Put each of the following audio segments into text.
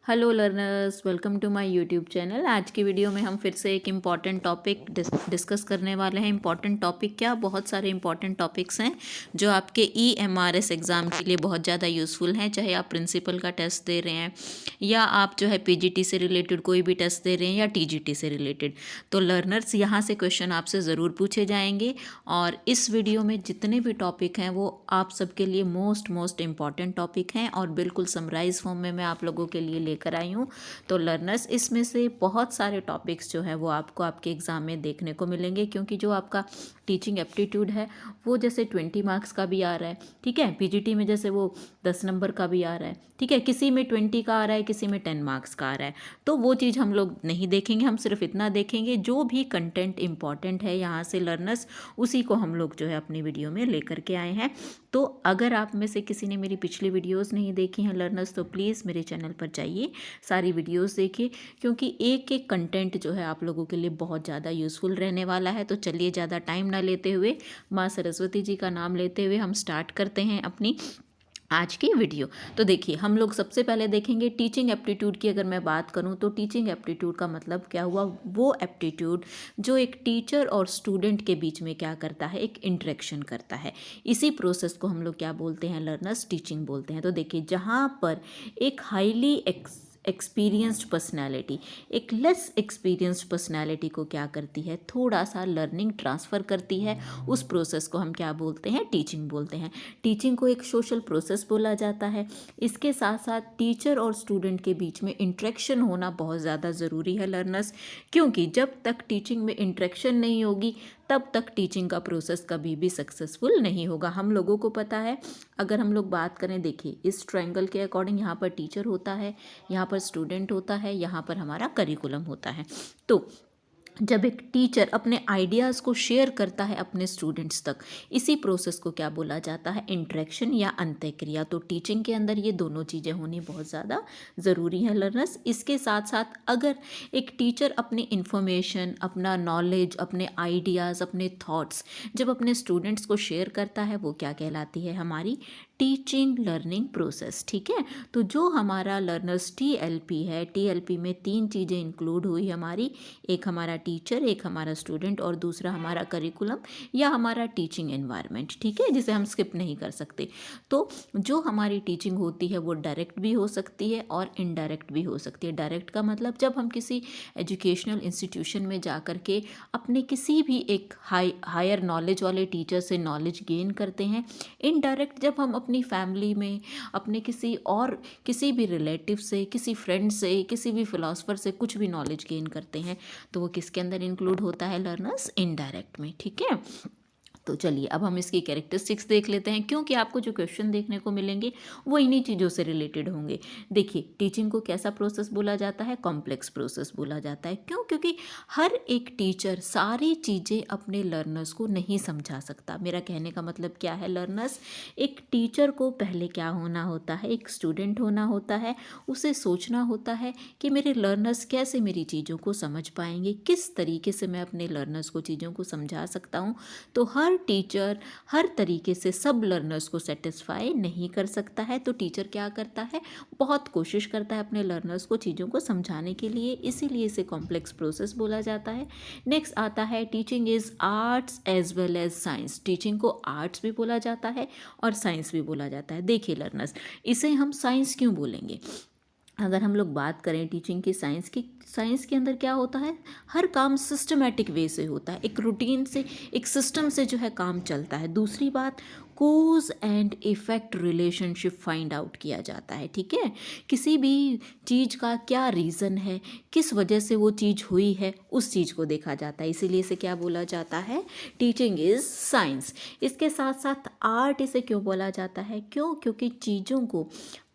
Hello learners, welcome to my YouTube channel. आज की video में हम फिर से एक इम्पॉर्टेंट टॉपिक डिस्कस करने वाले हैं। इम्पॉर्टेंट टॉपिक क्या, बहुत सारे इम्पॉर्टेंट टॉपिक्स हैं जो आपके EMRS एग्ज़ाम के लिए बहुत ज़्यादा यूज़फुल हैं। चाहे आप प्रिंसिपल का टेस्ट दे रहे हैं या आप जो है PGT से रिलेटेड कोई भी टेस्ट दे रहे हैं या TGT से रिलेटेड, तो लर्नर्स यहाँ से क्वेश्चन आपसे ज़रूर पूछे जाएंगे। और इस वीडियो में जितने भी टॉपिक हैं वो आप सबके लिए मोस्ट इम्पॉर्टेंट टॉपिक हैं और बिल्कुल समराइज फॉर्म में मैं आप लोगों के लिए लेकर आई हूँ। तो लर्नर्स, इसमें से बहुत सारे टॉपिक्स जो है वो आपको आपके एग्ज़ाम में देखने को मिलेंगे, क्योंकि जो आपका टीचिंग एप्टीट्यूड है वो जैसे 20 मार्क्स का भी आ रहा है, ठीक है। PGT में जैसे वो 10 नंबर का भी आ रहा है, ठीक है। किसी में 20 का आ रहा है, किसी में 10 मार्क्स का आ रहा है। तो वो चीज़ हम लोग नहीं देखेंगे, हम सिर्फ इतना देखेंगे जो भी कंटेंट इंपॉर्टेंट है यहाँ से लर्नर्स, उसी को हम लोग जो है अपनी वीडियो में लेकर के आए हैं। तो अगर आप में से किसी ने मेरी पिछली वीडियोस नहीं देखी हैं लर्नर्स, तो प्लीज़ मेरे चैनल पर जाइए, सारी वीडियोस देखिए, क्योंकि एक एक कंटेंट जो है आप लोगों के लिए बहुत ज़्यादा यूज़फुल रहने वाला है। तो चलिए, ज़्यादा टाइम ना लेते हुए, माँ सरस्वती जी का नाम लेते हुए हम स्टार्ट करते हैं अपनी आज की वीडियो। तो देखिए, हम लोग सबसे पहले देखेंगे टीचिंग एप्टीट्यूड की। अगर मैं बात करूं तो टीचिंग एप्टीट्यूड का मतलब क्या हुआ, वो एप्टीट्यूड जो एक टीचर और स्टूडेंट के बीच में क्या करता है, एक इंटरेक्शन करता है। इसी प्रोसेस को हम लोग क्या बोलते हैं लर्नर्स, टीचिंग बोलते हैं। तो देखिए, जहाँ पर एक हाईली एक्सपीरियंस्ड पर्सनैलिटी एक लेस एक्सपीरियंस्ड पर्सनैलिटी को क्या करती है, थोड़ा सा लर्निंग ट्रांसफ़र करती है, उस प्रोसेस को हम क्या बोलते हैं, टीचिंग बोलते हैं। टीचिंग को एक सोशल प्रोसेस बोला जाता है। इसके साथ साथ टीचर और स्टूडेंट के बीच में इंटरेक्शन होना बहुत ज़्यादा ज़रूरी है लर्नर्स, क्योंकि जब तक टीचिंग में इंटरेक्शन नहीं होगी तब तक टीचिंग का प्रोसेस कभी भी सक्सेसफुल नहीं होगा। हम लोगों को पता है, अगर हम लोग बात करें, देखिए इस ट्रायंगल के अकॉर्डिंग यहाँ पर टीचर होता है, यहाँ पर स्टूडेंट होता है, यहाँ पर हमारा करिकुलम होता है। तो जब एक टीचर अपने आइडियाज़ को शेयर करता है अपने स्टूडेंट्स तक, इसी प्रोसेस को क्या बोला जाता है, इंटरेक्शन या अंतःक्रिया। तो टीचिंग के अंदर ये दोनों चीज़ें होनी बहुत ज़्यादा ज़रूरी है लर्नर्स। इसके साथ साथ अगर एक टीचर अपनी इन्फॉर्मेशन, अपना नॉलेज, अपने आइडियाज़, अपने थॉट्स जब अपने स्टूडेंट्स को शेयर करता है, वो क्या कहलाती है, हमारी टीचिंग लर्निंग प्रोसेस, ठीक है। तो जो हमारा लर्नर्स TLP है, TLP में 3 चीज़ें इंक्लूड हुई हमारी, एक हमारा टीचर, एक हमारा स्टूडेंट और दूसरा हमारा करिकुलम या हमारा टीचिंग एनवायरनमेंट, ठीक है, जिसे हम स्किप नहीं कर सकते। तो जो हमारी टीचिंग होती है वो डायरेक्ट भी हो सकती है और इनडायरेक्ट भी हो सकती है। डायरेक्ट का मतलब जब हम किसी एजुकेशनल इंस्टीट्यूशन में जा कर के अपने किसी भी एक हायर नॉलेज वाले टीचर से नॉलेज गेन करते हैं। इनडायरेक्ट जब हम अपनी फैमिली में, अपने किसी भी रिलेटिव से, किसी फ्रेंड से, किसी भी फिलोसफर से कुछ भी नॉलेज गेन करते हैं, तो वो किसके अंदर इंक्लूड होता है लर्नर्स, इनडायरेक्ट में, ठीक है। तो चलिए, अब हम इसकी कैरेक्टरिस्टिक्स देख लेते हैं, क्योंकि आपको जो क्वेश्चन देखने को मिलेंगे वो इन्हीं चीज़ों से रिलेटेड होंगे। देखिए, टीचिंग को कैसा प्रोसेस बोला जाता है, कॉम्प्लेक्स प्रोसेस बोला जाता है। क्यों? क्योंकि हर एक टीचर सारी चीज़ें अपने लर्नर्स को नहीं समझा सकता। मेरा कहने का मतलब क्या है लर्नर्स, एक टीचर को पहले क्या होना होता है, एक स्टूडेंट होना होता है, उसे सोचना होता है कि मेरे लर्नर्स कैसे मेरी चीज़ों को समझ पाएंगे, किस तरीके से मैं अपने लर्नर्स को चीज़ों को समझा सकता हूँ। तो हर टीचर हर तरीके से सब लर्नर्स को सेटिस्फाई नहीं कर सकता है। तो टीचर क्या करता है, बहुत कोशिश करता है अपने लर्नर्स को चीज़ों को समझाने के लिए, इसीलिए इसे कॉम्प्लेक्स प्रोसेस बोला जाता है। नेक्स्ट आता है, teaching is arts as well as science. Teaching को आर्ट्स भी बोला जाता है और साइंस भी बोला जाता है। देखिए लर्नर्स, इसे हम साइंस क्यों बोलेंगे, अगर हम लोग बात करें टीचिंग की, साइंस के अंदर क्या होता है, हर काम सिस्टमेटिक वे से होता है, एक रूटीन से, एक सिस्टम से जो है काम चलता है। दूसरी बात, cause and effect relationship find out किया जाता है, ठीक है। किसी भी चीज़ का क्या रीज़न है, किस वजह से वो चीज़ हुई है, उस चीज़ को देखा जाता है, इसीलिए इसे क्या बोला जाता है, टीचिंग इज़ साइंस। इसके साथ साथ आर्ट इसे क्यों बोला जाता है, क्यों? क्योंकि चीज़ों को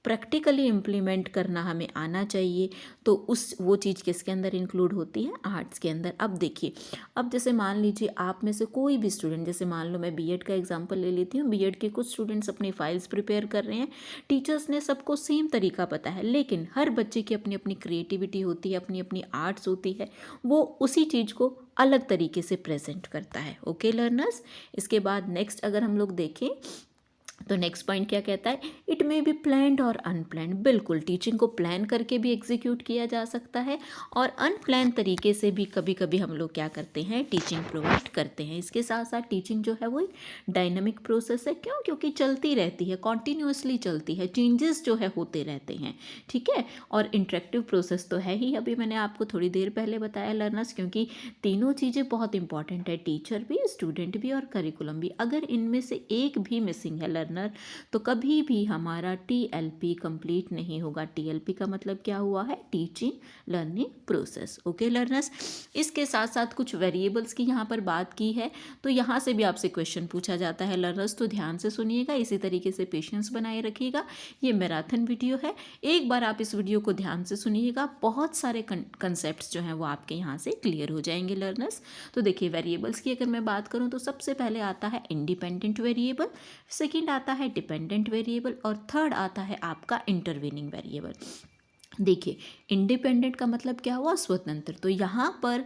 प्रैक्टिकली इम्प्लीमेंट करना हमें आना चाहिए। तो वो चीज़ किसके अंदर इंक्लूड होती है, आर्ट्स के अंदर। अब देखिए, अब जैसे मान लीजिए आप में से कोई भी स्टूडेंट, जैसे मान लो मैं बीएड का एग्जांपल ले लेती हूँ, बीएड के कुछ स्टूडेंट्स अपनी फाइल्स प्रिपेयर कर रहे हैं, टीचर्स ने सबको सेम तरीका पता है, लेकिन हर बच्चे की अपनी अपनी क्रिएटिविटी होती है, अपनी अपनी आर्ट्स होती है, वो उसी चीज़ को अलग तरीके से प्रेजेंट करता है। ओके लर्नर्स, इसके बाद नेक्स्ट अगर हम लोग देखें तो नेक्स्ट पॉइंट क्या कहता है, इट मे बी प्लान्ड और अनप्लान्ड। बिल्कुल, टीचिंग को प्लान करके भी एग्जीक्यूट किया जा सकता है और अनप्लान तरीके से भी कभी कभी हम लोग क्या करते हैं, टीचिंग प्रोवाइड करते हैं। इसके साथ साथ टीचिंग जो है वो एक डायनामिक प्रोसेस है। क्यों? क्योंकि चलती रहती है, कॉन्टीन्यूसली चलती है, चेंजेस जो है होते रहते हैं, ठीक है। और इंटरेक्टिव प्रोसेस तो है ही, अभी मैंने आपको थोड़ी देर पहले बताया लर्नर्स, क्योंकि तीनों चीज़ें बहुत इंपॉर्टेंट है, टीचर भी, स्टूडेंट भी और करिकुलम भी। अगर इनमें से एक भी मिसिंग है लर्नर, तो कभी भी हमारा TLP कंप्लीट नहीं होगा। TLP का मतलब क्या हुआ है, teaching learning process. Okay learners, इसके साथ साथ कुछ वेरिएबल्स की यहाँ पर बात की है, तो यहाँ से भी आपसे क्वेश्चन पूछा जाता है लर्नर्स, तो ध्यान से सुनिएगा, इसी तरीके से पेशेंस बनाए रखिएगा। ये मैराथन वीडियो है, एक बार आप इस वीडियो को ध्यान से सुनिएगा, बहुत सारे कंसेप्ट जो हैं वो आपके यहाँ से क्लियर हो जाएंगे लर्नर्स। तो देखिए, वेरिएबल्स की अगर मैं बात करूँ तो सबसे पहले आता है इंडिपेंडेंट वेरिएबल, सेकेंड आता है डिपेंडेंट वेरिएबल और थर्ड आता है आपका इंटरवेनिंग वेरिएबल। देखिए, इंडिपेंडेंट का मतलब क्या हुआ, स्वतंत्र। तो यहाँ पर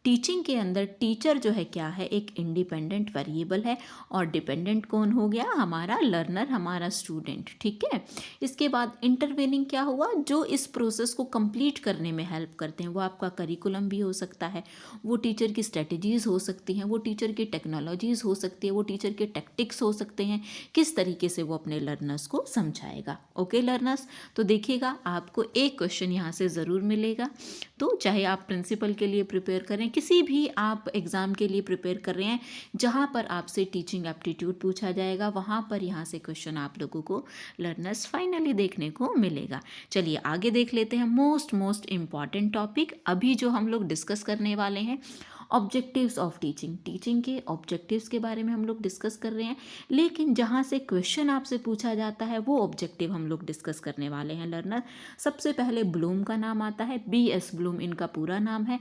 टीचिंग के अंदर टीचर जो है क्या है, एक इंडिपेंडेंट वेरिएबल है, और डिपेंडेंट कौन हो गया, हमारा लर्नर, हमारा स्टूडेंट, ठीक है। इसके बाद इंटरवेनिंग क्या हुआ, जो इस प्रोसेस को कंप्लीट करने में हेल्प करते हैं, वो आपका करिकुलम भी हो सकता है, वो टीचर की स्ट्रेटजीज़ हो सकती हैं, वो टीचर की टेक्नोलॉजीज़ हो सकती है, वो टीचर के टैक्टिक्स हो सकते हैं, किस तरीके से वो अपने लर्नर्स को समझाएगा। ओके लर्नर्स, तो देखिएगा, आपको एक क्वेश्चन यहाँ से ज़रूर मिलेगा। तो चाहे आप प्रिंसिपल के लिए प्रिपेयर करें, किसी भी आप एग्ज़ाम के लिए प्रिपेयर कर रहे हैं जहाँ पर आपसे टीचिंग एप्टीट्यूड पूछा जाएगा, वहाँ पर यहाँ से क्वेश्चन आप लोगों को लर्नर्स फाइनली देखने को मिलेगा। चलिए आगे देख लेते हैं मोस्ट इम्पॉर्टेंट टॉपिक अभी जो हम लोग डिस्कस करने वाले हैं, ऑब्जेक्टिव्स ऑफ टीचिंग। टीचिंग के ऑब्जेक्टिव्स के बारे में हम लोग डिस्कस कर रहे हैं, लेकिन जहाँ से क्वेश्चन आपसे पूछा जाता है वो ऑब्जेक्टिव हम लोग डिस्कस करने वाले हैं लर्नर। सबसे पहले ब्लूम का नाम आता है, BS ब्लूम इनका पूरा नाम है।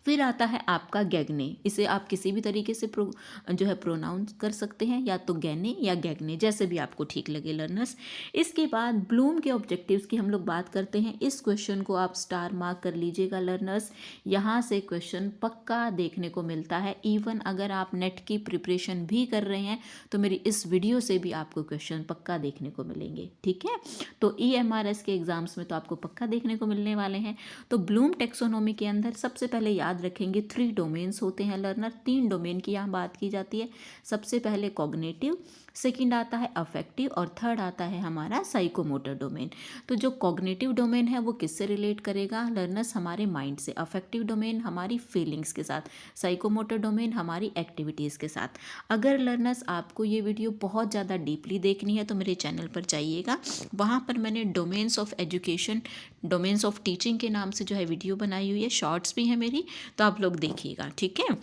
फिर आता है आपका गैगने, इसे आप किसी भी तरीके से जो है प्रोनाउंस कर सकते हैं, या तो गैने या गैगने, जैसे भी आपको ठीक लगे लर्नर्स। इसके बाद ब्लूम के ऑब्जेक्टिव्स की हम लोग बात करते हैं। इस क्वेश्चन को आप स्टार मार्क कर लीजिएगा लर्नर्स, यहाँ से क्वेश्चन पक्का देखने को मिलता है। इवन अगर आप नेट की प्रिपरेशन भी कर रहे हैं तो मेरी इस वीडियो से भी आपको क्वेश्चन पक्का देखने को मिलेंगे, ठीक है। तो EMRS के एग्जाम्स में तो आपको पक्का देखने को मिलने वाले हैं। तो ब्लूम टेक्सोनोमी के अंदर सबसे पहले याद रखेंगे 3 डोमेन्स होते हैं लर्नर, 3 डोमेन की यहाँ बात की जाती है। सबसे पहले कॉग्निटिव, सेकंड आता है अफेक्टिव और थर्ड आता है हमारा साइकोमोटर डोमेन। तो जो कॉग्निटिव डोमेन है वो किससे रिलेट करेगा लर्नर्स, हमारे माइंड से। अफेक्टिव डोमेन हमारी फीलिंग्स के साथ, साइकोमोटर डोमेन हमारी एक्टिविटीज़ के साथ। अगर लर्नर्स आपको ये वीडियो बहुत ज़्यादा डीपली देखनी है तो मेरे चैनल पर जाइएगा, वहाँ पर मैंने domains of education, domains of teaching के नाम से जो है वीडियो बनाई हुई है, शॉर्ट्स भी है मेरी, तो आप लोग देखिएगा, ठीक है।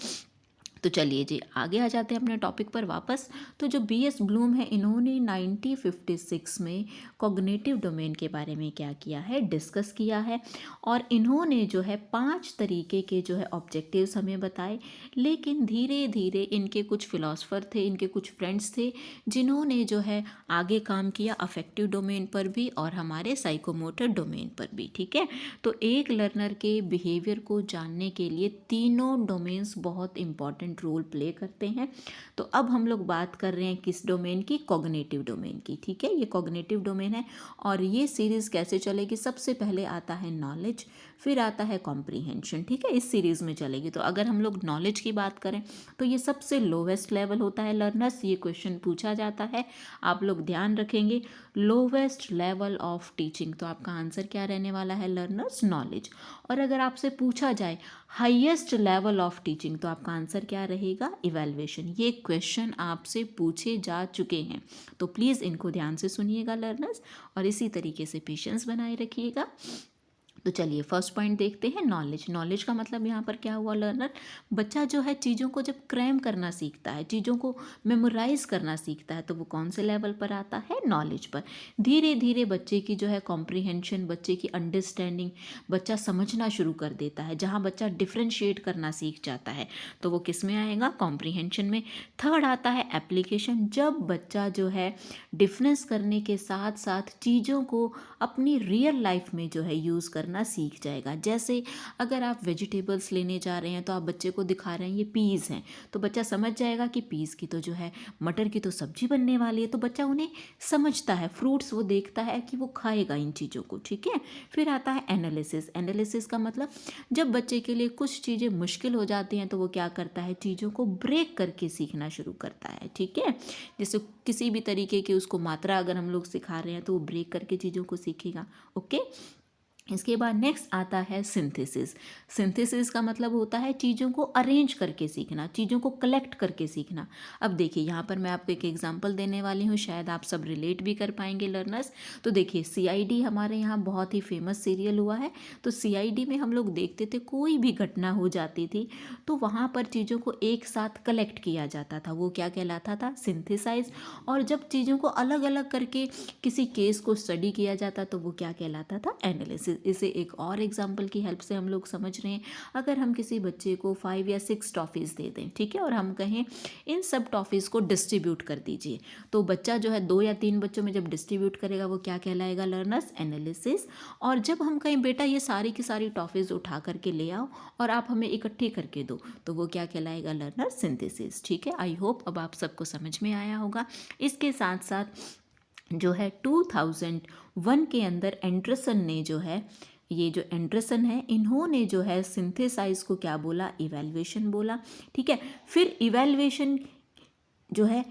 तो चलिए जी आगे आ जाते हैं अपने टॉपिक पर वापस। तो जो BS ब्लूम है, इन्होंने 1956 में कॉग्निटिव डोमेन के बारे में क्या किया है, डिस्कस किया है, और इन्होंने जो है 5 तरीके के जो है ऑब्जेक्टिव्स हमें बताए। लेकिन धीरे धीरे इनके कुछ फिलोसफर थे, इनके कुछ फ्रेंड्स थे, जिन्होंने जो है आगे काम किया अफेक्टिव डोमेन पर भी और हमारे साइकोमोटर डोमेन पर भी, ठीक है। तो एक लर्नर के बिहेवियर को जानने के लिए तीनों डोमेन्स बहुत इंपॉर्टेंट रोल प्ले करते हैं। तो अब हम लोग बात कर रहे हैं किस डोमेन की, कॉग्निटिव डोमेन की, ठीक है। ये कॉग्निटिव डोमेन है और ये सीरीज़ कैसे चलेगी, सबसे पहले आता है नॉलेज, फिर आता है कॉम्प्रीहेंशन, ठीक है, इस सीरीज़ में चलेगी। तो अगर हम लोग नॉलेज की बात करें तो ये सबसे लोवेस्ट लेवल होता है लर्नर्स, ये क्वेश्चन पूछा जाता है, आप लोग ध्यान रखेंगे, लोवेस्ट लेवल ऑफ टीचिंग। तो आपका आंसर क्या रहने वाला है लर्नर्स, नॉलेज। और अगर आपसे पूछा जाए हाईएस्ट लेवल ऑफ टीचिंग, तो आपका आंसर क्या रहेगा, इवैल्यूएशन। ये क्वेश्चन आपसे पूछे जा चुके हैं, तो प्लीज़ इनको ध्यान से सुनिएगा लर्नर्स, और इसी तरीके से पेशेंस बनाए रखिएगा। तो चलिए फर्स्ट पॉइंट देखते हैं, नॉलेज। नॉलेज का मतलब यहाँ पर क्या हुआ लर्नर, बच्चा जो है चीज़ों को जब क्रैम करना सीखता है, चीज़ों को मेमोराइज करना सीखता है, तो वो कौन से लेवल पर आता है, नॉलेज पर। धीरे धीरे बच्चे की जो है कॉम्प्रीहेंशन, बच्चे की अंडरस्टैंडिंग, बच्चा समझना शुरू कर देता है। जहाँ बच्चा डिफ्रेंशिएट करना सीख जाता है तो वो किस में आएगा, कॉम्प्रीहेंशन में। थर्ड आता है एप्लीकेशन, जब बच्चा जो है डिफरेंस करने के साथ साथ चीज़ों को अपनी रियल लाइफ में जो है यूज़ करना बनाना सीख जाएगा। जैसे अगर आप वेजिटेबल्स लेने जा रहे हैं तो आप बच्चे को दिखा रहे हैं ये पीज़ हैं, तो बच्चा समझ जाएगा कि पीज़ की तो जो है मटर की तो सब्जी बनने वाली है, तो बच्चा उन्हें समझता है। फ्रूट्स वो देखता है कि वो खाएगा इन चीज़ों को, ठीक है। फिर आता है एनालिसिस। एनालिसिस का मतलब जब बच्चे के लिए कुछ चीज़ें मुश्किल हो जाती हैं तो वो क्या करता है, चीज़ों को ब्रेक करके सीखना शुरू करता है, ठीक है। जैसे किसी भी तरीके की उसको मात्रा अगर हम लोग सिखा रहे हैं तो वो ब्रेक करके चीज़ों को सीखेगा, ओके। इसके बाद नेक्स्ट आता है सिंथेसिस। सिंथेसिस का मतलब होता है चीज़ों को अरेंज करके सीखना, चीज़ों को कलेक्ट करके सीखना। अब देखिए यहाँ पर मैं आपको एक एग्जांपल देने वाली हूँ, शायद आप सब रिलेट भी कर पाएंगे लर्नर्स। तो देखिए CID हमारे यहाँ बहुत ही फेमस सीरियल हुआ है। तो CID में हम लोग देखते थे कोई भी घटना हो जाती थी तो वहाँ पर चीज़ों को एक साथ कलेक्ट किया जाता था, वो क्या कहलाता था, सिंथेसाइज। और जब चीज़ों को अलग अलग करके किसी केस को स्टडी किया जाता तो वो क्या कहलाता था, एनालिसिस। इसे एक और एग्जांपल की हेल्प से हम लोग समझ रहे हैं। अगर हम किसी बच्चे को 5 या 6 टॉफ़ीज़ दे दें, ठीक है, और हम कहें इन सब टॉफ़ीज़ को डिस्ट्रीब्यूट कर दीजिए, तो बच्चा जो है 2 या 3 बच्चों में जब डिस्ट्रीब्यूट करेगा वो क्या कहलाएगा, लर्नर्स, एनालिसिस। और जब हम कहें बेटा ये सारी की सारी टॉफ़ीज़ उठा करके ले आओ और आप हमें इकट्ठी करके दो, तो वो क्या कहलाएगा, लर्नर्स, सिंथेसिस, ठीक है। आई होप अब आप सबको समझ में आया होगा। इसके साथ साथ जो है 2001 के अंदर एंडरसन ने जो है, ये जो एंडरसन है इन्होंने जो है सिंथेसाइज को क्या बोला, इवैल्यूएशन बोला, ठीक है। फिर इवैल्यूएशन जो है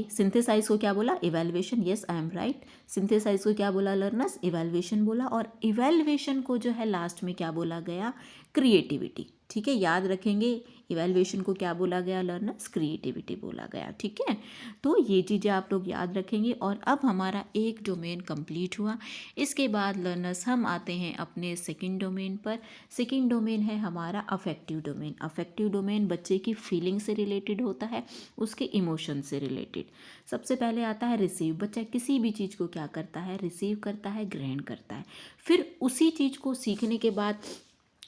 सिंथेसाइज को क्या बोला, evaluation, yes I am right. Synthesize को क्या बोला लर्नर्स, इवैल्यूएशन बोला। और इवैल्यूएशन को जो है लास्ट में क्या बोला गया, क्रिएटिविटी, ठीक है। याद रखेंगे इवैल्यूएशन को क्या बोला गया लर्नर्स, क्रिएटिविटी बोला गया, ठीक है। तो ये चीज़ें आप लोग याद रखेंगे। और अब हमारा एक डोमेन कंप्लीट हुआ। इसके बाद लर्नर्स हम आते हैं अपने सेकंड डोमेन पर। सेकंड डोमेन है हमारा अफेक्टिव डोमेन। अफेक्टिव डोमेन बच्चे की फीलिंग से रिलेटेड होता है, उसके इमोशन से रिलेटेड। सबसे पहले आता है रिसीव। बच्चा किसी भी चीज़ को क्या करता है, रिसीव करता है, ग्रहण करता है। फिर उसी चीज़ को सीखने के बाद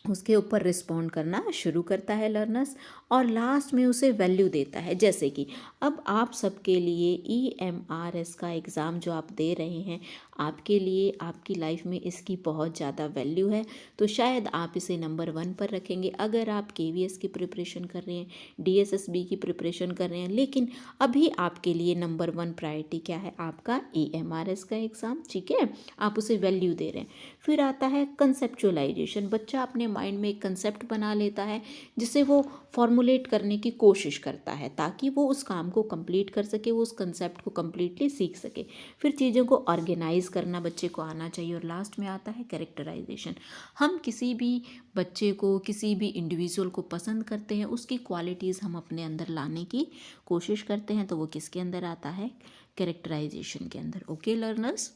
उसके ऊपर रिस्पॉन्ड करना शुरू करता है लर्नर्स, और लास्ट में उसे वैल्यू देता है। जैसे कि अब आप सबके लिए EMRS का एग्ज़ाम जो आप दे रहे हैं, आपके लिए आपकी लाइफ में इसकी बहुत ज़्यादा वैल्यू है, तो शायद आप इसे नंबर 1 पर रखेंगे। अगर आप KVS की प्रिपरेशन कर रहे हैं, DSSB की प्रिपरेशन कर रहे हैं, लेकिन अभी आपके लिए नंबर 1 प्रायोरिटी क्या है, आपका EMRS का एग्ज़ाम, ठीक है, आप उसे वैल्यू दे रहे हैं। फिर आता है कंसेप्चुअलाइजेशन। बच्चा अपने माइंड में एक कंसेप्ट बना लेता है जिसे वो फॉर्मुलेट करने की कोशिश करता है ताकि वो उस काम को कंप्लीट कर सके, वो उस कंसेप्ट को कंप्लीटली सीख सके। फिर चीज़ों को ऑर्गेनाइज करना बच्चे को आना चाहिए। और लास्ट में आता है कैरेक्टराइजेशन। हम किसी भी बच्चे को, किसी भी इंडिविजुअल को पसंद करते हैं, उसकी क्वालिटीज़ हम अपने अंदर लाने की कोशिश करते हैं, तो वो किसके अंदर आता है, कैरेक्टराइजेशन के अंदर, ओके लर्नर्स।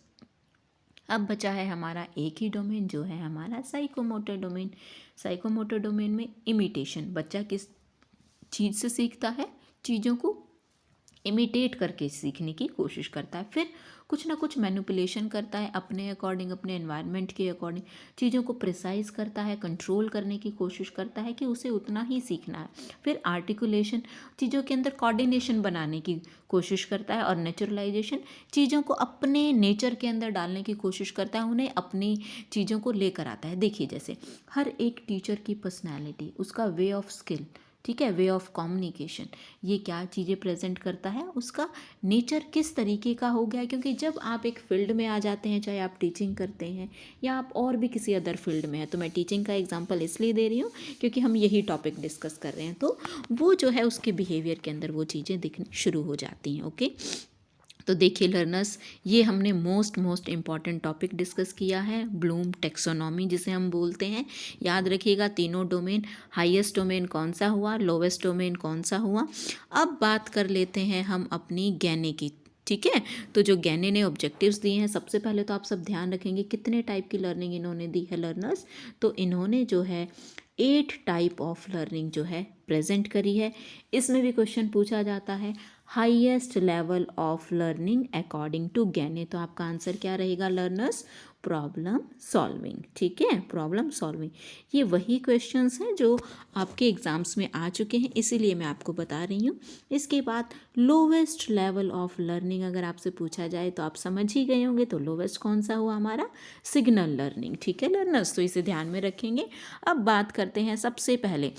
अब बचा है हमारा एक ही डोमेन जो है हमारा साइकोमोटर डोमेन। साइकोमोटर डोमेन में इमिटेशन। बच्चा किस चीज़ से सीखता है, चीज़ों को इमिटेट करके सीखने की कोशिश करता है। फिर कुछ ना कुछ मैनिपुलेशन करता है अपने अकॉर्डिंग, अपने एनवायरनमेंट के अकॉर्डिंग, चीज़ों को प्रिसाइज करता है, कंट्रोल करने की कोशिश करता है कि उसे उतना ही सीखना है। फिर आर्टिकुलेशन, चीज़ों के अंदर कोऑर्डिनेशन बनाने की कोशिश करता है। और नेचुरलाइजेशन, चीज़ों को अपने नेचर के अंदर डालने की कोशिश करता है, उन्हें अपनी चीज़ों को लेकर आता है। देखिए जैसे हर एक टीचर की पर्सनैलिटी, उसका वे ऑफ स्किल, ठीक है, वे ऑफ कम्युनिकेशन, ये क्या चीज़ें प्रेजेंट करता है, उसका नेचर किस तरीके का हो गया है। क्योंकि जब आप एक फील्ड में आ जाते हैं, चाहे आप टीचिंग करते हैं या आप और भी किसी अदर फील्ड में हैं, तो मैं टीचिंग का एग्जांपल इसलिए दे रही हूँ क्योंकि हम यही टॉपिक डिस्कस कर रहे हैं, तो वो जो है उसके बिहेवियर के अंदर वो चीज़ें दिखनी शुरू हो जाती हैं, ओके। तो देखिए लर्नर्स, ये हमने मोस्ट इम्पॉर्टेंट टॉपिक डिस्कस किया है, ब्लूम टेक्सोनॉमी जिसे हम बोलते हैं। याद रखिएगा तीनों डोमेन, हाईएस्ट डोमेन कौन सा हुआ, लोवेस्ट डोमेन कौन सा हुआ। अब बात कर लेते हैं हम अपनी गैने की, ठीक है। तो जो गैने ने ऑब्जेक्टिव्स दिए हैं, सबसे पहले तो आप सब ध्यान रखेंगे कितने टाइप की लर्निंग इन्होंने दी है लर्नर्स। तो इन्होंने जो है 8 टाइप ऑफ लर्निंग जो है प्रेजेंट करी है। इसमें भी क्वेश्चन पूछा जाता है highest level of learning according to Gagne, तो आपका आंसर क्या रहेगा लर्नर्स, प्रॉब्लम सॉल्विंग। ठीक है, प्रॉब्लम सॉल्विंग ये वही क्वेश्चंस हैं जो आपके एग्जाम्स में आ चुके हैं, इसीलिए मैं आपको बता रही हूँ। इसके बाद लोवेस्ट लेवल ऑफ लर्निंग अगर आपसे पूछा जाए तो आप समझ ही गए होंगे, तो लोवेस्ट कौन सा हुआ हमारा, सिग्नल लर्निंग। ठीक है लर्नर्स, तो इसे ध्यान में रखेंगे। अब बात करते हैं सबसे पहले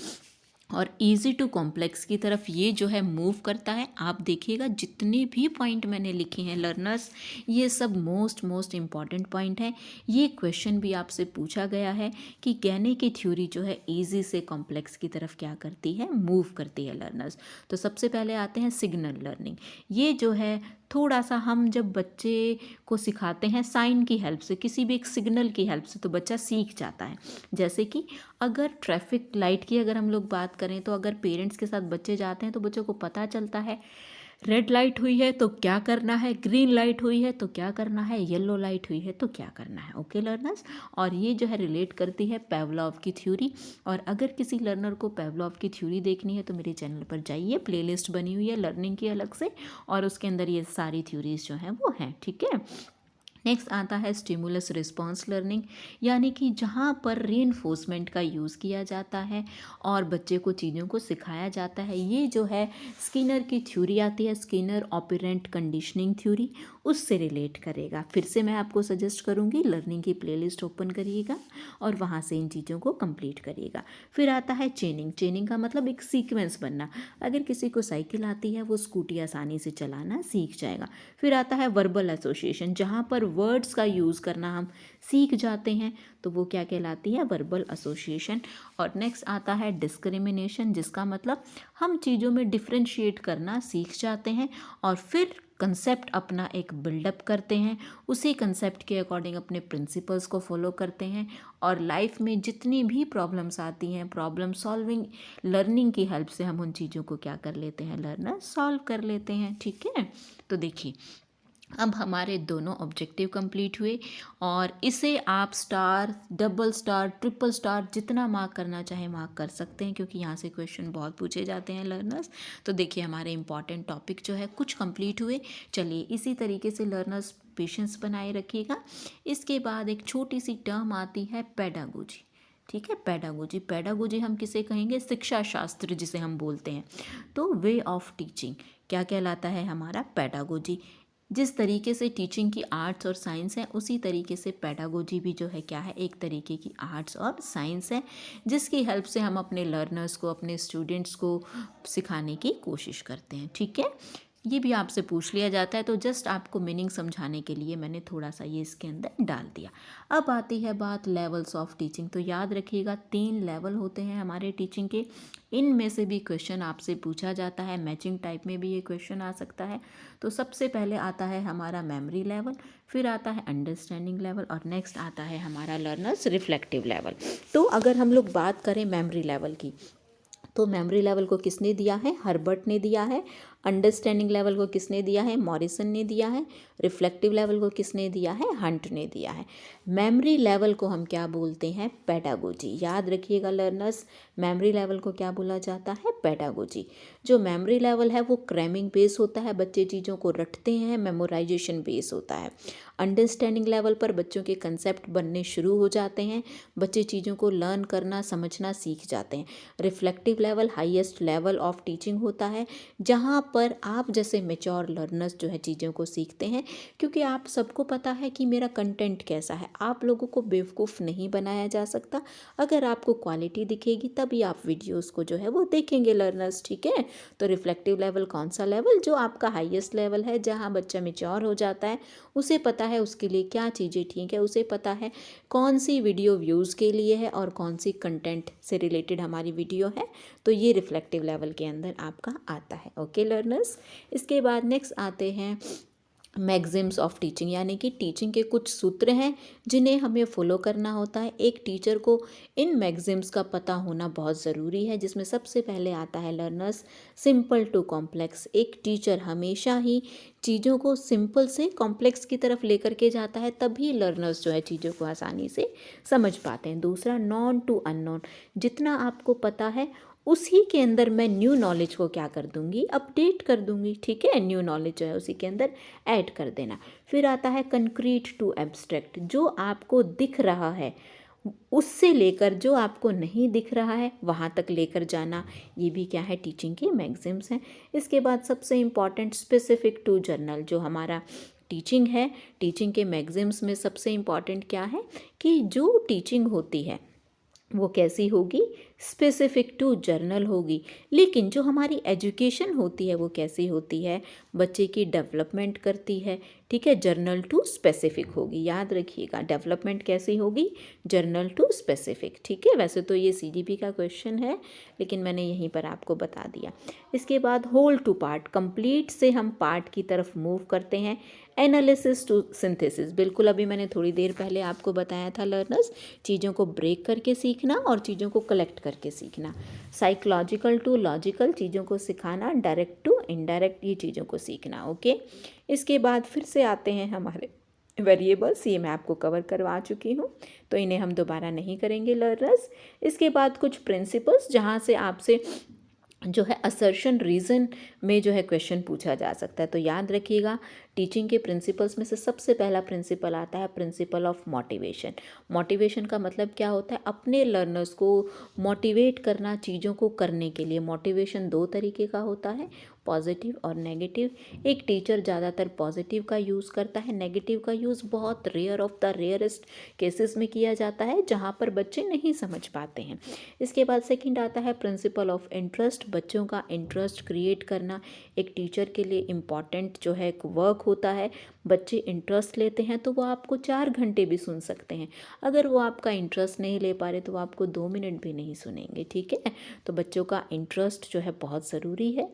और इजी टू कॉम्प्लेक्स की तरफ ये जो है मूव करता है। आप देखिएगा जितने भी पॉइंट मैंने लिखे हैं लर्नर्स, ये सब मोस्ट इम्पॉर्टेंट पॉइंट है। ये क्वेश्चन भी आपसे पूछा गया है कि कहने की थ्योरी जो है इजी से कॉम्प्लेक्स की तरफ क्या करती है, मूव करती है लर्नर्स। तो सबसे पहले आते हैं सिग्नल लर्निंग। ये जो है थोड़ा सा हम जब बच्चे को सिखाते हैं साइन की हेल्प से, किसी भी एक सिग्नल की हेल्प से, तो बच्चा सीख जाता है। जैसे कि अगर ट्रैफिक लाइट की अगर हम लोग बात करें तो अगर पेरेंट्स के साथ बच्चे जाते हैं तो बच्चों को पता चलता है रेड लाइट हुई है तो क्या करना है, ग्रीन लाइट हुई है तो क्या करना है, येलो लाइट हुई है तो क्या करना है। ओके लर्नर्स, और ये जो है रिलेट करती है पेवलॉव की थ्योरी। और अगर किसी लर्नर को पेवलॉव की थ्योरी देखनी है तो मेरे चैनल पर जाइए, प्लेलिस्ट बनी हुई है लर्निंग की अलग से, और उसके अंदर ये सारी थ्योरीज जो हैं वो हैं। ठीक है, नेक्स्ट आता है स्टिमुलस रिस्पॉन्स लर्निंग, यानी कि जहाँ पर रीइंफोर्समेंट का यूज़ किया जाता है और बच्चे को चीज़ों को सिखाया जाता है। ये जो है स्किनर की थ्योरी आती है, स्किनर ऑपरेंट कंडीशनिंग थ्योरी, उससे रिलेट करेगा। फिर से मैं आपको सजेस्ट करूँगी लर्निंग की प्लेलिस्ट ओपन करिएगा और वहाँ से इन चीज़ों को कंप्लीट करिएगा। फिर आता है चेनिंग। चेनिंग का मतलब एक सीक्वेंस बनना। अगर किसी को साइकिल आती है वो स्कूटी आसानी से चलाना सीख जाएगा। फिर आता है वर्बल एसोसिएशन, जहाँ पर वर्ड्स का यूज़ करना हम सीख जाते हैं, तो वो क्या कहलाती है, वर्बल एसोसिएशन। और नेक्स्ट आता है डिस्क्रिमिनेशन, जिसका मतलब हम चीज़ों में डिफ्रेंशिएट करना सीख जाते हैं और फिर कंसेप्ट अपना एक बिल्डअप करते हैं, उसी कंसेप्ट के अकॉर्डिंग अपने प्रिंसिपल्स को फॉलो करते हैं और लाइफ में जितनी भी प्रॉब्लम्स आती हैं, प्रॉब्लम सॉल्विंग लर्निंग की हेल्प से हम उन चीज़ों को क्या कर लेते हैं, लर्नर सॉल्व कर लेते हैं। ठीक है, तो देखिए अब हमारे दोनों ऑब्जेक्टिव कंप्लीट हुए और इसे आप star, double star, triple star जितना मार्क करना चाहे मार्क कर सकते हैं, क्योंकि यहाँ से क्वेश्चन बहुत पूछे जाते हैं लर्नर्स। तो देखिए हमारे इंपॉर्टेंट टॉपिक जो है कुछ कंप्लीट हुए। चलिए इसी तरीके से लर्नर्स पेशेंस बनाए रखिएगा। इसके बाद एक छोटी सी टर्म आती है पेडागोजी। ठीक है, पेडागोजी, पेडागोजी हम किसे कहेंगे, शिक्षा शास्त्र जिसे हम बोलते हैं। तो वे ऑफ टीचिंग क्या कहलाता है, हमारा पेडागोजी। जिस तरीके से टीचिंग की आर्ट्स और साइंस है, उसी तरीके से पेडागोजी भी जो है क्या है, एक तरीके की आर्ट्स और साइंस है, जिसकी हेल्प से हम अपने लर्नर्स को, अपने स्टूडेंट्स को सिखाने की कोशिश करते हैं। ठीक है, ये भी आपसे पूछ लिया जाता है, तो जस्ट आपको मीनिंग समझाने के लिए मैंने थोड़ा सा ये इसके अंदर डाल दिया। अब आती है बात लेवल्स ऑफ टीचिंग। तो याद रखिएगा 3 लेवल होते हैं हमारे टीचिंग के, इनमें से भी क्वेश्चन आपसे पूछा जाता है, मैचिंग टाइप में भी ये क्वेश्चन आ सकता है। तो सबसे पहले आता है हमारा मेमोरी लेवल, फिर आता है अंडरस्टैंडिंग लेवल और नेक्स्ट आता है हमारा लर्नर्स रिफ्लेक्टिव लेवल। तो अगर हम लोग बात करें मेमोरी लेवल की, तो मेमोरी लेवल को किसने दिया है, हर्बर्ट ने दिया है। अंडरस्टैंडिंग लेवल को किसने दिया है, मॉरिसन ने दिया है। रिफ्लेक्टिव लेवल को किसने दिया है, हंट ने दिया है। मेमोरी लेवल को हम क्या बोलते हैं, पेडागोजी। याद रखिएगा लर्नर्स, मेमोरी लेवल को क्या बोला जाता है, पेडागोजी। जो मेमोरी लेवल है वो क्रैमिंग बेस होता है, बच्चे चीज़ों को रटते हैं, मेमोराइजेशन बेस होता है। अंडरस्टैंडिंग लेवल पर बच्चों के कंसेप्ट बनने शुरू हो जाते हैं, बच्चे चीज़ों को लर्न करना, समझना सीख जाते हैं। Reflective level highest level of teaching होता है, जहाँ पर आप जैसे मेच्योर लर्नर्स जो है चीज़ों को सीखते हैं, क्योंकि आप सबको पता है कि मेरा कंटेंट कैसा है। आप लोगों को बेवकूफ़ नहीं बनाया जा सकता, अगर आपको क्वालिटी दिखेगी तभी आप वीडियोस को जो है वो देखेंगे लर्नर्स। ठीक है, तो रिफ्लेक्टिव लेवल कौन सा लेवल, जो आपका हाईएस्ट लेवल है, जहाँ बच्चा मेच्योर हो जाता है, उसे पता है उसके लिए क्या चीज़ें ठीक है, उसे पता है कौन सी वीडियो व्यूज़ के लिए है और कौन सी कंटेंट से रिलेटेड हमारी वीडियो है। तो ये रिफ्लेक्टिव लेवल के अंदर आपका आता है। ओके लर्नर्स, इसके बाद नेक्स्ट आते हैं मैक्सिम्स ऑफ टीचिंग, यानी कि टीचिंग के कुछ सूत्र हैं जिन्हें हमें फॉलो करना होता है। एक टीचर को इन मैक्सिम्स का पता होना बहुत ज़रूरी है, जिसमें सबसे पहले आता है लर्नर्स सिंपल टू कॉम्प्लेक्स। एक टीचर हमेशा ही चीज़ों को सिंपल से कॉम्प्लेक्स की तरफ लेकर के जाता है, तभी लर्नर्स जो है चीज़ों को आसानी से समझ पाते हैं। दूसरा नॉन टू अननोन, जितना आपको पता है उसी के अंदर मैं न्यू नॉलेज को क्या कर दूंगी, अपडेट कर दूंगी। ठीक है, न्यू नॉलेज जो है उसी के अंदर ऐड कर देना। फिर आता है कंक्रीट टू एब्स्ट्रैक्ट, जो आपको दिख रहा है उससे लेकर जो आपको नहीं दिख रहा है वहाँ तक लेकर जाना, ये भी क्या है, टीचिंग की मैक्सिम्स हैं। इसके बाद सबसे इम्पॉर्टेंट स्पेसिफिक टू जर्नल, जो हमारा टीचिंग है, टीचिंग के मैक्सिम्स में सबसे इम्पॉर्टेंट क्या है कि जो टीचिंग होती है वो कैसी होगी, स्पेसिफिक टू जर्नल होगी। लेकिन जो हमारी एजुकेशन होती है वो कैसी होती है, बच्चे की डेवलपमेंट करती है। ठीक है, जर्नल टू स्पेसिफिक होगी, याद रखिएगा, डेवलपमेंट कैसी होगी, जर्नल टू स्पेसिफिक। ठीक है, वैसे तो ये सीजीपी का क्वेश्चन है लेकिन मैंने यहीं पर आपको बता दिया। इसके बाद होल टू पार्ट, कंप्लीट से हम पार्ट की तरफ मूव करते हैं। एनालिसिस टू सिंथेसिस, बिल्कुल अभी मैंने थोड़ी देर पहले आपको बताया था लर्नर्स, चीज़ों को ब्रेक करके सीखना और चीज़ों को कलेक्ट करके सीखना। साइकोलॉजिकल टू लॉजिकल, चीज़ों को सिखाना। डायरेक्ट टू इनडायरेक्ट, ये चीज़ों को सीखना। ओके, इसके बाद फिर से आते हैं हमारे वेरिएबल्स, ये मैं आपको कवर करवा चुकी हूँ तो इन्हें हम दोबारा नहीं करेंगे लर्नर्स। इसके बाद कुछ प्रिंसिपल्स जहाँ से आपसे जो है असर्शन रीज़न में जो है क्वेश्चन पूछा जा सकता है। तो याद रखिएगा, टीचिंग के प्रिंसिपल्स में से सबसे पहला प्रिंसिपल आता है प्रिंसिपल ऑफ मोटिवेशन। मोटिवेशन का मतलब क्या होता है, अपने लर्नर्स को मोटिवेट करना चीज़ों को करने के लिए। मोटिवेशन दो तरीके का होता है, पॉजिटिव और नेगेटिव। एक टीचर ज़्यादातर पॉजिटिव का यूज़ करता है, नेगेटिव का यूज़ बहुत rare of the rarest cases में किया जाता है जहाँ पर बच्चे नहीं समझ पाते हैं। इसके बाद सेकंड आता है प्रिंसिपल ऑफ इंटरेस्ट, बच्चों का इंटरेस्ट क्रिएट करना एक टीचर के लिए इम्पॉर्टेंट जो है वर्क होता है। बच्चे इंटरेस्ट लेते हैं तो वो आपको 4 घंटे भी सुन सकते हैं, अगर वो आपका इंटरेस्ट नहीं ले पा रहे तो वो आपको 2 मिनट भी नहीं सुनेंगे। ठीक है, तो बच्चों का इंटरेस्ट जो है बहुत ज़रूरी है।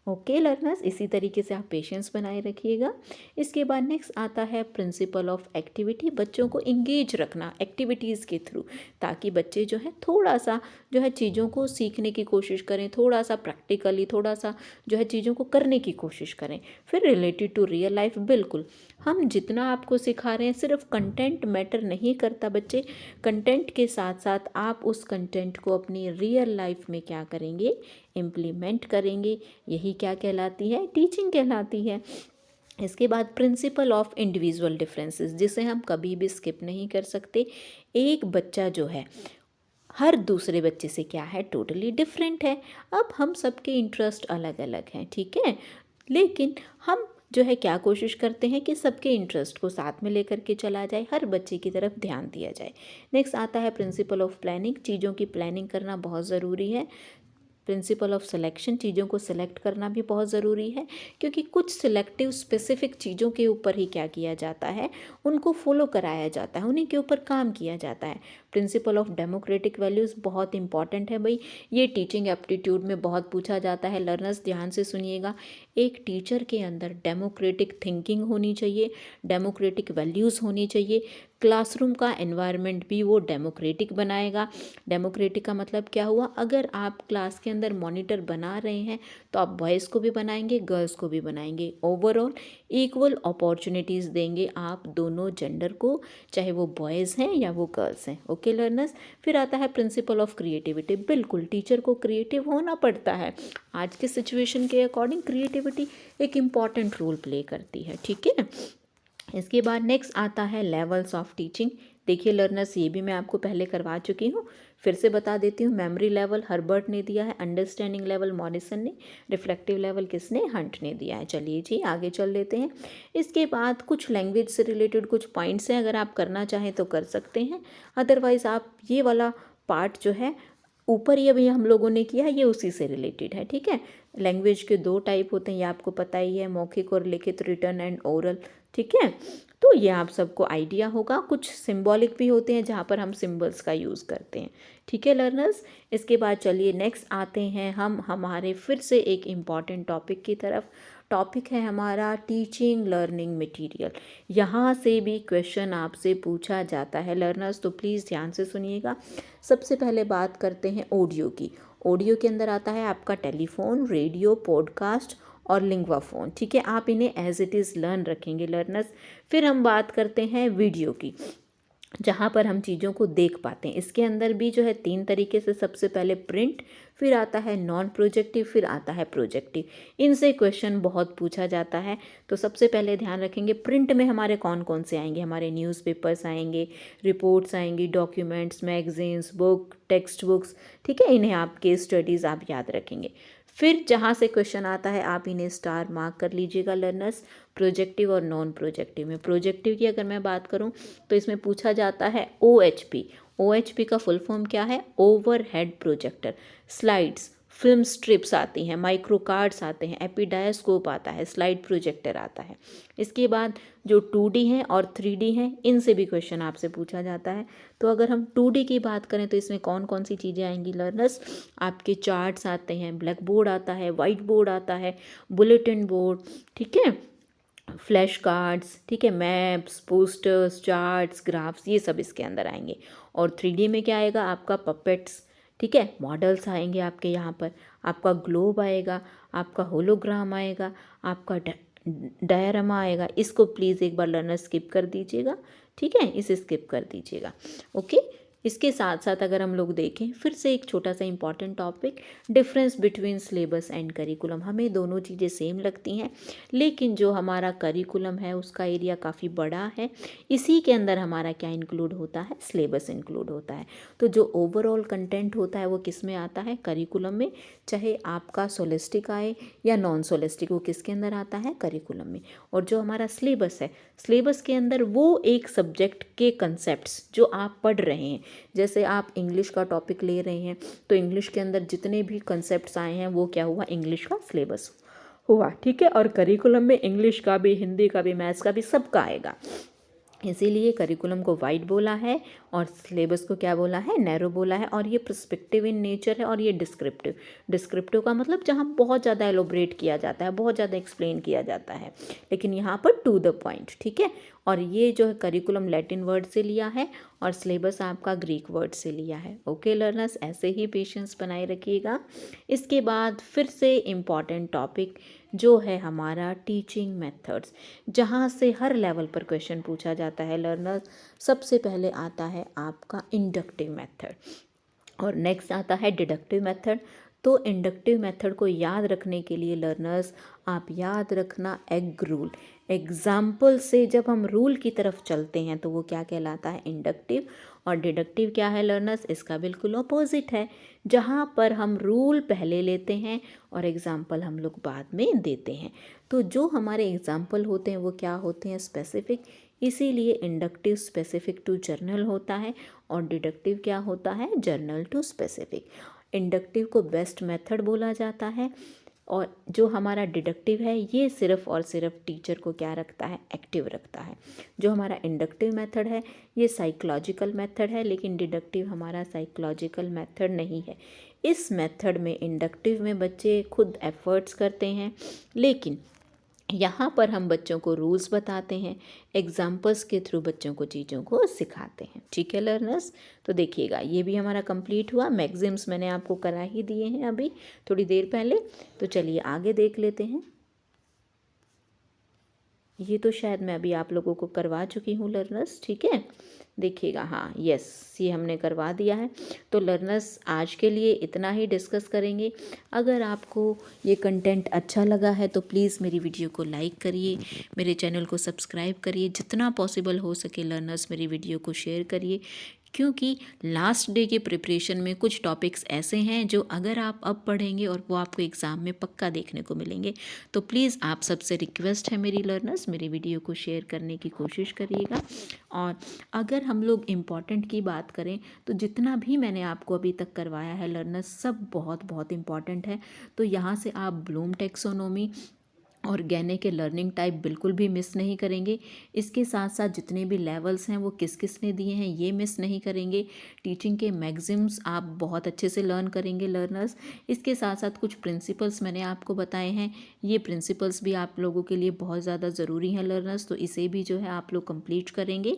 ओके लर्नर्स, इसी तरीके से आप पेशेंस बनाए रखिएगा। इसके बाद नेक्स्ट आता है प्रिंसिपल ऑफ एक्टिविटी, बच्चों को इंगेज रखना एक्टिविटीज़ के थ्रू, ताकि बच्चे जो है थोड़ा सा जो है चीज़ों को सीखने की कोशिश करें, थोड़ा सा प्रैक्टिकली थोड़ा सा जो है चीज़ों को करने की कोशिश करें। फिर रिलेटेड टू रियल लाइफ, बिल्कुल हम जितना आपको सिखा रहे हैं सिर्फ कंटेंट मैटर नहीं करता बच्चे, कंटेंट के साथ साथ आप उस कंटेंट को अपनी रियल लाइफ में क्या करेंगे, इम्प्लीमेंट करेंगे। यही क्या कहलाती है, टीचिंग कहलाती है। इसके बाद प्रिंसिपल ऑफ इंडिविजुअल डिफरेंसेस, जिसे हम कभी भी स्किप नहीं कर सकते। एक बच्चा जो है हर दूसरे बच्चे से क्या है, टोटली डिफरेंट है। अब हम सबके इंटरेस्ट अलग अलग हैं, ठीक है, लेकिन हम जो है क्या कोशिश करते हैं कि सबके इंटरेस्ट को साथ में लेकर के चला जाए, हर बच्चे की तरफ ध्यान दिया जाए। नेक्स्ट आता है प्रिंसिपल ऑफ प्लानिंग, चीज़ों की प्लानिंग करना बहुत ज़रूरी है। प्रिंसिपल ऑफ सिलेक्शन, चीज़ों को सिलेक्ट करना भी बहुत ज़रूरी है, क्योंकि कुछ सिलेक्टिव स्पेसिफिक चीज़ों के ऊपर ही क्या किया जाता है, उनको फॉलो कराया जाता है, उन्हीं के ऊपर काम किया जाता है। प्रिंसिपल ऑफ डेमोक्रेटिक वैल्यूज़ बहुत इंपॉर्टेंट है भाई, ये टीचिंग एप्टीट्यूड में बहुत पूछा जाता है। लर्नर्स ध्यान से सुनिएगा, एक टीचर के अंदर डेमोक्रेटिक थिंकिंग होनी चाहिए, डेमोक्रेटिक वैल्यूज़ होनी चाहिए। क्लासरूम का एनवायरनमेंट भी वो डेमोक्रेटिक बनाएगा। डेमोक्रेटिक का मतलब क्या हुआ, अगर आप क्लास के अंदर मॉनिटर बना रहे हैं तो आप बॉयज़ को भी बनाएंगे, गर्ल्स को भी बनाएंगे। ओवरऑल इक्वल अपॉर्चुनिटीज़ देंगे आप दोनों जेंडर को, चाहे वो बॉयज़ हैं या वो गर्ल्स हैं। ओके लर्नर्स, फिर आता है प्रिंसिपल ऑफ क्रिएटिविटी, बिल्कुल टीचर को क्रिएटिव होना पड़ता है। आज के सिचुएशन के अकॉर्डिंग क्रिएटिविटी एक इम्पॉर्टेंट रोल प्ले करती है। ठीक है, इसके बाद नेक्स्ट आता है लेवल्स ऑफ टीचिंग। देखिए लर्नर्स, ये भी मैं आपको पहले करवा चुकी हूँ, फिर से बता देती हूँ। मेमोरी लेवल हर्बर्ट ने दिया है, अंडरस्टैंडिंग लेवल मॉरिसन ने, रिफ्लेक्टिव लेवल किसने, हंट ने दिया है। चलिए जी आगे चल लेते हैं। इसके बाद कुछ लैंग्वेज से रिलेटेड कुछ पॉइंट्स हैं, अगर आप करना चाहें तो कर सकते हैं, अदरवाइज़ आप ये वाला पार्ट जो है ऊपर ही अभी हम लोगों ने किया है ये उसी से रिलेटेड है। ठीक है, लैंग्वेज के 2 टाइप होते हैं, ये आपको पता ही है, मौखिक और लिखित, रिटन एंड ओरल। ठीक है, तो ये आप सबको आइडिया होगा। कुछ सिंबॉलिक भी होते हैं जहाँ पर हम सिंबल्स का यूज़ करते हैं। ठीक है लर्नर्स, इसके बाद चलिए नेक्स्ट आते हैं हम हमारे फिर से एक इम्पॉर्टेंट टॉपिक की तरफ। टॉपिक है हमारा टीचिंग लर्निंग मटेरियल। यहाँ से भी क्वेश्चन आपसे पूछा जाता है लर्नर्स, तो प्लीज़ ध्यान से सुनिएगा। सबसे पहले बात करते हैं ऑडियो की। ऑडियो के अंदर आता है आपका टेलीफोन, रेडियो, पॉडकास्ट और लिंग्वा फोन। ठीक है, आप इन्हें एज इट इज़ लर्न रखेंगे लर्नर्स। फिर हम बात करते हैं वीडियो की। जहाँ पर हम चीज़ों को देख पाते हैं। इसके अंदर भी जो है 3 तरीके से, सबसे पहले प्रिंट, फिर आता है नॉन प्रोजेक्टिव, फिर आता है प्रोजेक्टिव। इनसे क्वेश्चन बहुत पूछा जाता है। तो सबसे पहले ध्यान रखेंगे प्रिंट में हमारे कौन कौन से आएंगे। हमारे न्यूज़पेपर्स आएंगे, रिपोर्ट्स आएंगी, documents, magazines, book, text books, ठीक है। इन्हें आप केस स्टडीज़ आप याद रखेंगे। फिर जहाँ से क्वेश्चन आता है आप इन्हें स्टार मार्क कर लीजिएगा लर्नर्स, प्रोजेक्टिव और नॉन प्रोजेक्टिव में। प्रोजेक्टिव की अगर मैं बात करूँ तो इसमें पूछा जाता है OHP। OHP का फुल फॉर्म क्या है? Overhead projector. Slides, film strips आती हैं, माइक्रो कार्ड्स आते हैं, एपिडायोस्कोप आता है, स्लाइड प्रोजेक्टर आता है। इसके बाद जो 2D हैं और 3D हैं, इनसे भी क्वेश्चन आपसे पूछा जाता है। तो अगर हम 2D की बात करें तो इसमें कौन कौन सी चीज़ें आएंगी लर्नर्स? आपके चार्ट्स आते हैं, ब्लैक बोर्ड आता है, वाइट बोर्ड आता है, बुलेटिन बोर्ड, ठीक है, फ्लैश कार्ड्स, ठीक है, मैप्स, पोस्टर्स, चार्ट्स, ग्राफ्स, ये सब इसके अंदर आएंगे। और 3D में क्या आएगा? आपका पपेट्स, ठीक है, मॉडल्स आएंगे आपके यहाँ पर, आपका ग्लोब आएगा, आपका होलोग्राम आएगा, आपका डायरामा आएगा। इसको प्लीज़ एक बार लर्नर स्किप कर दीजिएगा, ठीक है, इसे स्किप कर दीजिएगा, ओके। इसके साथ साथ अगर हम लोग देखें फिर से एक छोटा सा important topic, difference between syllabus and curriculum. हमें दोनों चीज़ें सेम लगती हैं, लेकिन जो हमारा करिकुलम है उसका एरिया काफ़ी बड़ा है। इसी के अंदर हमारा क्या इंक्लूड होता है? सिलेबस इंक्लूड होता है। तो जो ओवरऑल कंटेंट होता है वो किस में आता है? करिकुलम में। चाहे आपका सोलिस्टिक आए या नॉन सोलिस्टिक, वो किसके अंदर आता है? करिकुलम में। और जो हमारा सिलेबस है, सिलेबस के अंदर वो एक सब्जेक्ट के कंसेप्ट्स जो आप पढ़ रहे हैं, जैसे आप इंग्लिश का टॉपिक ले रहे हैं तो इंग्लिश के अंदर जितने भी कंसेप्ट्स आए हैं वो क्या हुआ? इंग्लिश का सिलेबस हुआ, ठीक है। और करिकुलम में इंग्लिश का भी, हिंदी का भी, मैथ्स का भी, सबका आएगा। इसीलिए करिकुलम को वाइड बोला है और सिलेबस को क्या बोला है? नैरो बोला है। और ये प्रिस्पेक्टिव इन नेचर है और ये डिस्क्रिप्टिव। डिस्क्रिप्टिव का मतलब जहाँ बहुत ज़्यादा एलोब्रेट किया जाता है, बहुत ज़्यादा एक्सप्लेन किया जाता है, लेकिन यहाँ पर टू द पॉइंट, ठीक है। और ये जो है करिकुलम लैटिन वर्ड से लिया है और सिलेबस आपका ग्रीक वर्ड से लिया है, ओके लर्नर्स। ऐसे ही पेशेंस बनाए रखिएगा। इसके बाद फिर से इम्पॉर्टेंट टॉपिक जो है हमारा टीचिंग मेथड्स, जहाँ से हर लेवल पर क्वेश्चन पूछा जाता है लर्नर्स। सबसे पहले आता है आपका इंडक्टिव मेथड और नेक्स्ट आता है डिडक्टिव मेथड। तो इंडक्टिव मेथड को याद रखने के लिए लर्नर्स आप याद रखना एग रूल। एग्जाम्पल से जब हम रूल की तरफ चलते हैं तो वो क्या कहलाता है? इंडक्टिव। और डिडक्टिव क्या है लर्नर्स? इसका बिल्कुल अपोजिट है, जहाँ पर हम रूल पहले लेते हैं और एग्जाम्पल हम लोग बाद में देते हैं। तो जो हमारे एग्जाम्पल होते हैं वो क्या होते हैं? स्पेसिफिक। इसीलिए इंडक्टिव स्पेसिफिक टू जर्नल होता है और डिडक्टिव क्या होता है? General to specific. इंडक्टिव को बेस्ट मेथड बोला जाता है और जो हमारा डिडक्टिव है ये सिर्फ और सिर्फ टीचर को क्या रखता है? एक्टिव रखता है। जो हमारा इंडक्टिव मेथड है ये साइकोलॉजिकल मेथड है, लेकिन डिडक्टिव हमारा साइकोलॉजिकल मेथड नहीं है। इस मेथड में, इंडक्टिव में बच्चे खुद एफर्ट्स करते हैं, लेकिन यहाँ पर हम बच्चों को रूल्स बताते हैं, एग्जाम्पल्स के थ्रू बच्चों को चीज़ों को सिखाते हैं, ठीक है लर्नर्स। तो देखिएगा ये भी हमारा कंप्लीट हुआ। मैगजीम्स मैंने आपको करा ही दिए हैं अभी थोड़ी देर पहले। तो चलिए आगे देख लेते हैं। ये तो शायद मैं अभी आप लोगों को करवा चुकी हूँ लर्नर्स, ठीक है। देखिएगा, हाँ यस, ये हमने करवा दिया है। तो लर्नर्स आज के लिए इतना ही डिस्कस करेंगे। अगर आपको ये कंटेंट अच्छा लगा है तो प्लीज़ मेरी वीडियो को लाइक करिए, मेरे चैनल को सब्सक्राइब करिए, जितना पॉसिबल हो सके लर्नर्स मेरी वीडियो को शेयर करिए, क्योंकि लास्ट डे के प्रिपरेशन में कुछ टॉपिक्स ऐसे हैं जो अगर आप अब पढ़ेंगे और वो आपको एग्ज़ाम में पक्का देखने को मिलेंगे। तो प्लीज़ आप सबसे रिक्वेस्ट है मेरी लर्नर्स, मेरी वीडियो को शेयर करने की कोशिश करिएगा। और अगर हम लोग इम्पॉर्टेंट की बात करें तो जितना भी मैंने आपको अभी तक करवाया है लर्नर्स, सब बहुत बहुत इम्पॉर्टेंट है। तो यहाँ से आप ब्लूम टैक्सोनॉमी और गैने के लर्निंग टाइप बिल्कुल भी मिस नहीं करेंगे। इसके साथ साथ जितने भी लेवल्स हैं वो किस किस ने दिए हैं ये मिस नहीं करेंगे। टीचिंग के मैगजीम्स आप बहुत अच्छे से लर्न करेंगे लर्नर्स। इसके साथ साथ कुछ प्रिंसिपल्स मैंने आपको बताए हैं, ये प्रिंसिपल्स भी आप लोगों के लिए बहुत ज़्यादा ज़रूरी हैं लर्नर्स, तो इसे भी जो है आप लोग कंप्लीट करेंगे।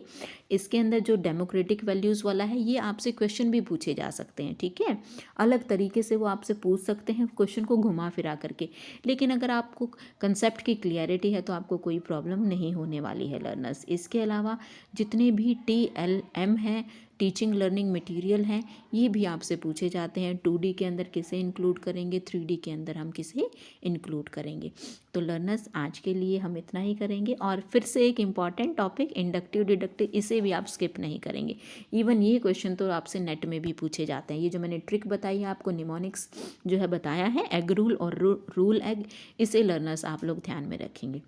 इसके अंदर जो डेमोक्रेटिक वैल्यूज़ वाला है ये आपसे क्वेश्चन भी पूछे जा सकते हैं, ठीक है, अलग तरीके से वो आपसे पूछ सकते हैं क्वेश्चन को घुमा फिरा करके। लेकिन अगर आपको कंसेप्ट की क्लियरिटी है तो आपको कोई प्रॉब्लम नहीं होने वाली है लर्नर्स। इसके अलावा जितने भी TLM हैं, टीचिंग लर्निंग मटेरियल हैं, ये भी आपसे पूछे जाते हैं। 2D के अंदर किसे इंक्लूड करेंगे, 3D के अंदर हम किसे इंक्लूड करेंगे। तो लर्नर्स आज के लिए हम इतना ही करेंगे। और फिर से एक इम्पॉर्टेंट टॉपिक इंडक्टिव डिडक्टिव, इसे भी आप स्किप नहीं करेंगे। इवन ये क्वेश्चन तो आपसे नेट में भी पूछे जाते हैं। ये जो मैंने ट्रिक बताई है आपको, निमोनिक्स जो है बताया है, एग रूल और रूल एग, इसे लर्नर्स आप लोग ध्यान में रखेंगे।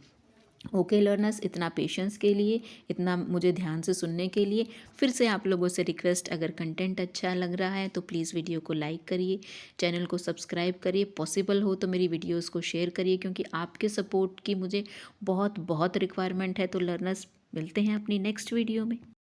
ओके लर्नर्स, इतना पेशेंस के लिए, इतना मुझे ध्यान से सुनने के लिए फिर से आप लोगों से रिक्वेस्ट, अगर कंटेंट अच्छा लग रहा है तो प्लीज़ वीडियो को लाइक करिए, चैनल को सब्सक्राइब करिए, पॉसिबल हो तो मेरी वीडियोस को शेयर करिए, क्योंकि आपके सपोर्ट की मुझे बहुत बहुत रिक्वायरमेंट है। तो लर्नर्स, मिलते हैं अपनी नेक्स्ट वीडियो में।